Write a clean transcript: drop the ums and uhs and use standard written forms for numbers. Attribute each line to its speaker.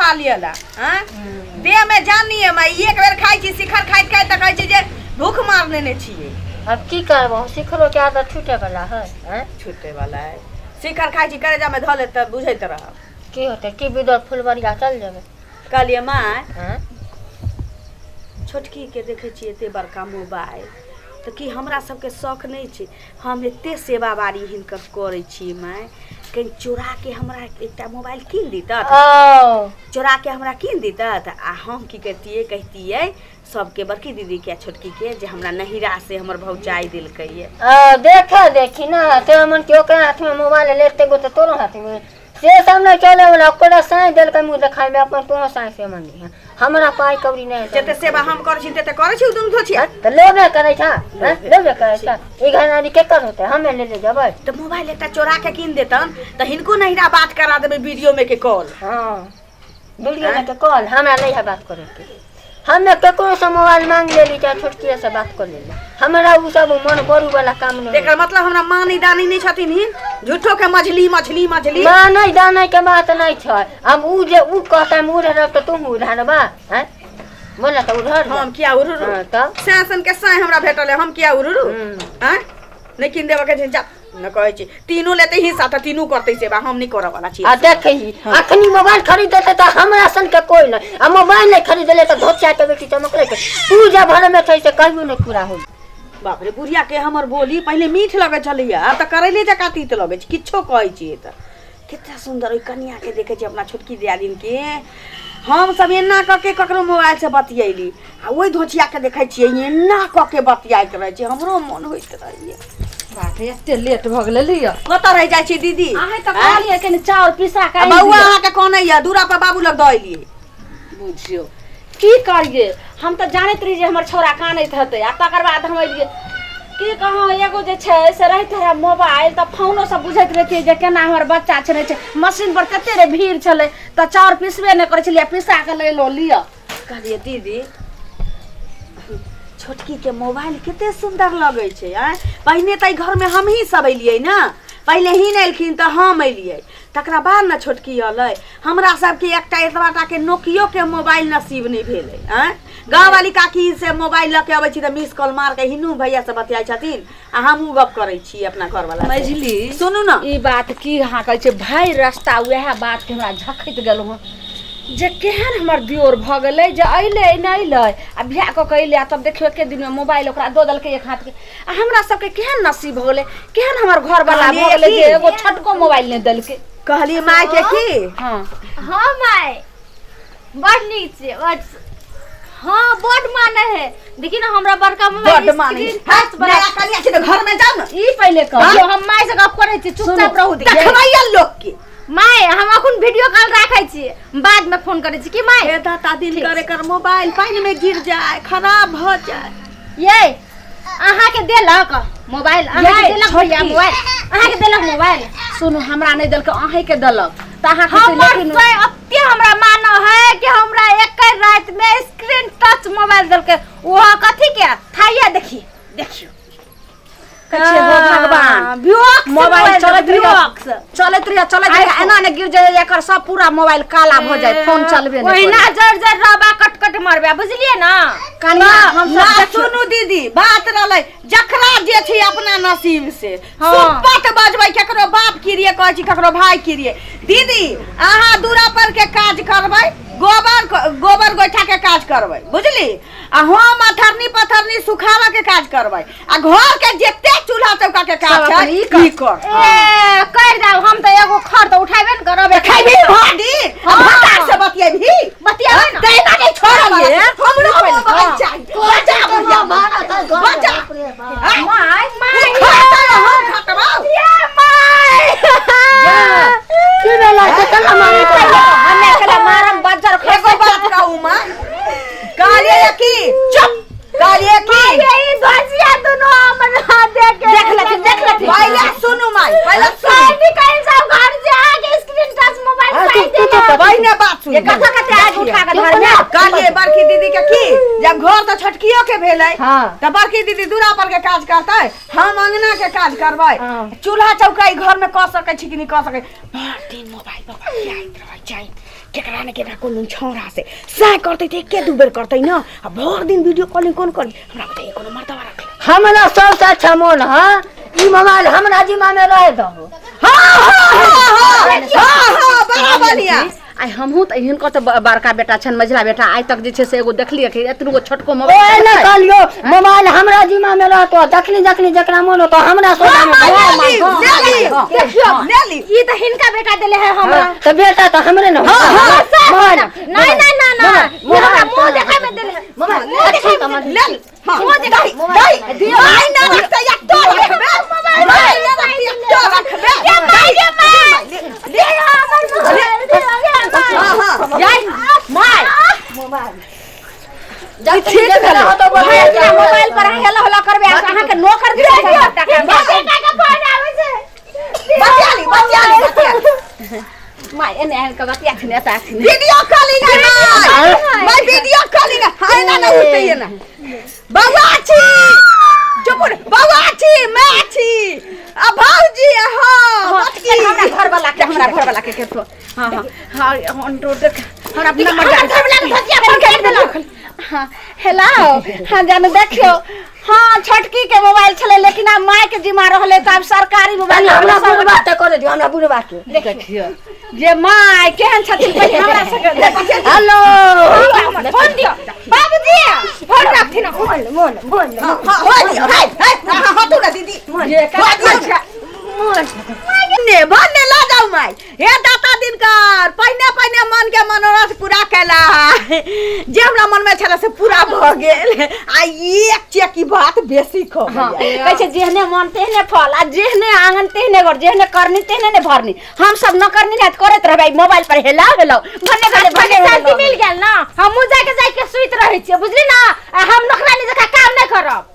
Speaker 1: खा लियला हां देह में जानी है मैं एक बेर खाई छी शिखर खाइत खाइत त कहै छी जे भूख मार लेने छिए।
Speaker 2: अब की करबो शिखरो के आदत छूटे वाला है हैं
Speaker 1: छूटे वाला है शिखर खाई छी करेजा में धले त बुझैत रह
Speaker 2: की होते की विदर फुलवरिया चल जाबे
Speaker 1: कहलिए मां
Speaker 2: हैं
Speaker 1: छोटकी के देखे छी एते बड़का मोबाइल तो कि हमरा सबके शौक नहीं छै हम एते सेवा बारी हिनकर करे छी मां कहीं चोरा के हमरा एकटा मोबाइल कीन दीता चोरा के हमरा कीन दीता आ हम की कहतिए सबके बड़की दीदी के छोटकी के जे हमरा नहिरा से हमर भौजाई दिलकै ये
Speaker 2: देखा देखी ना ते मन के ओकरा हाथ में मोबाइल लेते गो तो तोरो हाथ में से सामने चले वाला ओकरा साई देल के मुंह देखाई में अपन तोरो साई से मनी है हमरा पाई कौड़ी नहीं
Speaker 1: जते सेवा हम कर छी तते करे छी दुनु धोछिया
Speaker 2: त लेबे करे था लेबे करे था ई घनारी के कर होते हमें ले जबै
Speaker 1: तो मोबाइल एकटा चोरा के कीन देतन त हिनको नहिरा बात करा देबे वीडियो में के कॉल
Speaker 2: हां वीडियो में के कॉल हमरा नहीं है बात करे के हमें केकरो से मोबाइल मांग लेली चाहे छोटकी से बात कर लेली हमरा उ सब मन बरू वाला काम नहीं
Speaker 1: एकर मतलब हमरा मानी दानी नहीं छथिन हिन झूठो के मछली मछली मछली
Speaker 2: मानै दानै के बात नहीं छै अब उ जे उ कहता मुड़ रह त तुम उधारबा हैं बोला त उधर
Speaker 1: हम किया उरुरु
Speaker 2: हां त
Speaker 1: शासन के साई हमरा भेटले हम किया उरुरु हैं नहीं किन देबे के जा न कहै छी तीनों लेते हिस्सा त तीनों करतै सेवा हम नहीं करब वाला छी
Speaker 2: आ देखही अखनी मोबाइल खरीदते त हमरा सन के कोई नहीं आ मोबाइल नहीं खरीदले त धोचा के बेटी चमकले के तू जा भर में छै से कहियो नहीं पूरा हो
Speaker 1: बाप रे बुढ़िया के हमर बोली पहले मीठ लगे छलिया अब त करैले जका तीत लगे छ किछो कहै छी त कितना सुंदर ओइ कन्या के देखे छी अपना छोटकी दियादिन के हम सब एना क के ककरो मोबाइल से बतियैली आ ओइ धोचिया के देखै छी एना क के बतियाइत रहै छी हमरो मन होइत रहैया
Speaker 3: बाप रे एते लेट भ गेलै लिया
Speaker 1: कत रह जाइ छी दीदी
Speaker 3: आहे त कहलिए कनी चाउर पिसा के
Speaker 1: बउआ अहाँ के कोनैया दूरा पर बाबू लग दइली
Speaker 3: बुझियो की करिए हम त जानैत रही जे हमर छोरा कानैत हते आ तकर बाद हम एलिए की कहूं एगो जे छै से रहैत है मोबाइल त फोनो सब बुझैत रहतिए जे केना हमर बच्चा छने छै मशीन पर कते रे भीड़ छले त चाउर पिसबे नै करै छलिए पिसा के ले लो लिया
Speaker 1: कहलिए दीदी छोटकी के मोबाइल कितने सुंदर लगे छे पहले त घर में हम ही सब एलिए ना पहले ही नहीं एलखिन त हम एलिए तकरा बाद ना छोटकी अलै हमरा सब के एकटा एतबाटा के नोकियो के मोबाइल नसीब नहीं भेले गांव वाली काकी से मोबाइल लके आबै छी त मिस कॉल मार के हिनू भैया से बतियाइ छथिन आ हमहू गप करै छी अपना घर वाला
Speaker 3: मझली
Speaker 1: सुनू ना
Speaker 3: ई बात की हां कहै छै भाई रास्ता वह बात के हमरा झखैत गेलौ जे केहन हमर दियोर भ गेलै जे अइले नै अइले आ बियाह क के अइले तब देखियो के दिन में मोबाइल ओकरा दो दल के एक हाथ के आ हमरा सब के केहन नसीब भ गेलै केहन हमर घर वाला भ गेलै जे एगो छटको मोबाइल नै दल के
Speaker 1: कहलिए माय के की
Speaker 3: हां
Speaker 4: हां माय बड़ नीक छै हां बड़ माने है देखि ना हमरा बड़का मोबाइल
Speaker 1: बड़ माने हाथ बड़ा कनिया छै त घर में जाऊ ना
Speaker 3: ई पहले कह जो हम माय से गप करै छी चुपचाप रहू दी
Speaker 1: देखबैया लोग के
Speaker 4: माय हम अखन वीडियो कॉल राखै छी बाद में फोन करै छी की माय
Speaker 1: हे दाता दिन करे कर मोबाइल पानी में गिर जाए खराब भ जाए
Speaker 4: ये अहाँ के देलक मोबाइल अहाँ के देलक भैया मोबाइल अहाँ के देलक मोबाइल
Speaker 3: सुनु हमरा नै देलक अहाँ के देलक त अहाँ के
Speaker 4: लेकिन अत्ते हमरा मानो है कि हमरा एक रात में स्क्रीन टच मोबाइल देलक वो कथि के थाइया देखियो
Speaker 3: कछे हो भगवान मोबाइल चलत रहिया एना ने गिर जाए एकर सब पूरा मोबाइल काला भ जाए फोन चलबे नै
Speaker 4: ओहिना जर रबा कट मारबे बुझलिए ना
Speaker 3: कनिया हम सब
Speaker 1: सुनू दीदी बात रहलै जखरा जे छी अपना नसीब से सुपट बजबै केकरो बाप की रे कहै छी केकरो भाई की रे दीदी अहाँ दूरा पर के काज करबै गोबर गोइठा के काज करबै बुझली आ हम अथरनी पथरनी सुखावा के काज करबै आ घर के जते चूल्हा चौका के काज छै ई कर
Speaker 4: कर दाओ हम त एगो खर त उठाबे न करबे
Speaker 1: खाइबी भाडी हम भटा से बतियाबी
Speaker 4: ना
Speaker 1: तेना नहीं छोड़िए हमरो मोबाइल चाहिए बजा बुढ़िया बजा
Speaker 4: माय
Speaker 1: हम खटबाओ
Speaker 4: माय
Speaker 2: की बेला केतना मारे
Speaker 3: हमें एकला मारम बजर
Speaker 1: एगो बात कहू मां कालिए की चुप कालिए की
Speaker 4: ये धजिया दोनों मना देख
Speaker 1: लेती पहले सुनू माई पहले सुन
Speaker 4: निकाल सब घर से आके स्क्रीन टच मोबाइल
Speaker 1: पहिने बात सुन
Speaker 3: ये कथा कते आज उठा के घर में
Speaker 1: कालिए बड़की दीदी के की जब घर तो छोटकियो के भेलै
Speaker 2: हाँ।
Speaker 1: त बड़की दीदी दूरा पर के काज करतै हम अंगना के काज करबै
Speaker 2: हाँ।
Speaker 1: चूल्हा चौका घर में क सकै छी कि नहीं क सकै भर दिन मोबाइल पर बतियाइत रहै छै केकरा ने केकरा कोनो छौरा से सा करतै त एके दू बेर करतै न आ भर दिन वीडियो कॉलिंग कोन करी हमरा बताइए कोनो मर्दवा रख
Speaker 2: हमरा सबसे अच्छा मोन है ई मोबाइल हमरा जिम्मा में रह दो।
Speaker 1: हां बड़ा बढ़िया
Speaker 3: आई हमहू त हिनको त बड़का बेटा छन मझला बेटा आइ तक जे छै से एगो देखलिए कि एतनो गो छोटको
Speaker 2: ओए
Speaker 3: मोबाइल
Speaker 2: न कहलियो मोबाइल हमरा जिम्मा में रहतो जखनी जखनी जकरा मोन तो हमरा सोना में
Speaker 1: ले ली
Speaker 4: ई त हिनका बेटा देले है हमरा
Speaker 2: तो बेटा तो हमरे न
Speaker 4: नहीं नहीं ना ना ये हमरा मुंह देखै में देले है
Speaker 2: मोबाइल
Speaker 1: ले ली मुंह देखै दई ना रखतै या तो रखबे मोबाइल ना रखतै या तो रखबे
Speaker 4: के माय दे हमर
Speaker 3: जाई माय
Speaker 2: जब
Speaker 1: ठीक भेलै
Speaker 3: मोबाइल पर हेला हेला करबे अहाँ के नौकर दे
Speaker 4: बेटा के फोन आबै छै
Speaker 1: बतिया
Speaker 3: माय एने एहन के बतिया खने ता
Speaker 1: वीडियो कॉलिंग है मैं वीडियो कॉलिंग है ना ना उठैए ना बौआ छी चुप रे बौआ छी मैं छी आ भौजी हां मटकी
Speaker 3: हमरा घर वाला के केतो हां हां हां ऑन रोड देख हमरा अपना नंबर जा हां हेलो हां जाने देखियो हां छटकी के मोबाइल छले लेकिन अब माय के जिम्मा रहले त अब सरकारी मोबाइल
Speaker 2: हमरा बुढ़ बात कर दियो हमरा बुढ़ बात के
Speaker 3: देखियो जे माय केहन छथिन पहिले हमरा से
Speaker 2: हेलो
Speaker 4: फोन दियो बाबूजी फोन रखथिन
Speaker 2: मोन
Speaker 1: हां हो तू ना दीदी
Speaker 3: ये का
Speaker 1: ने भन्ने ला जाऊ माय हे दाता दिनकर पहिने मन के मनोरथ पूरा कैला जे हमरा मन में छला से पूरा भ गेल आ एक चेकी बात बेसी खो
Speaker 3: कहै छै जेहने मन तेहने फल आ जेहने आंगन तेहने घर जेहने करनी तेहने ने भरनी हम सब न करनी ना करत रहबै मोबाइल पर हेला भन्ने
Speaker 4: शांति मिल गेल ना हम जाके सुइत रहै छियै बुझली ना हम नौकरानी जका काम नहीं करब